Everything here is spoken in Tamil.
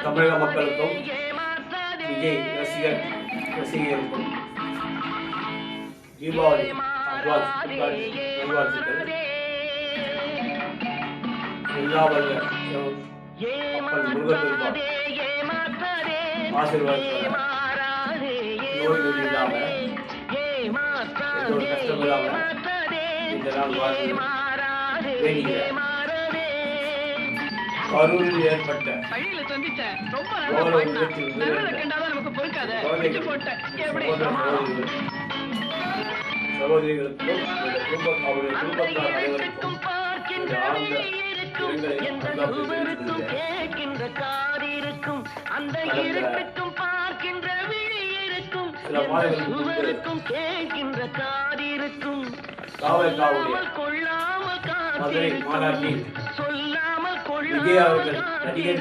தமிழக மக்களுக்கும் விஜய் ரசிகர்களுக்கும் தீபாவளி நல்வாழ்த்துக்கள். எல்லா வல்ல அப்பன் முருகப்பெருமான் ஆசீர்வாதத்தோட நோய் நொடி இல்லாம எந்த ஒரு கஷ்டம் இல்லாம இந்த நாள் வாழ்ந்து வேண்டுகிறேன். கரூரில் ஏற்பட்ட சகோதரிகளுக்கும் அவருடைய குடும்பத்தார் அனைவருக்கும் ஆழ்ந்த சில மாதங்களுக்கு காவல்காவுடைய மதுரை மாநாட்டில் விஜய் அவர்கள் நடிகர்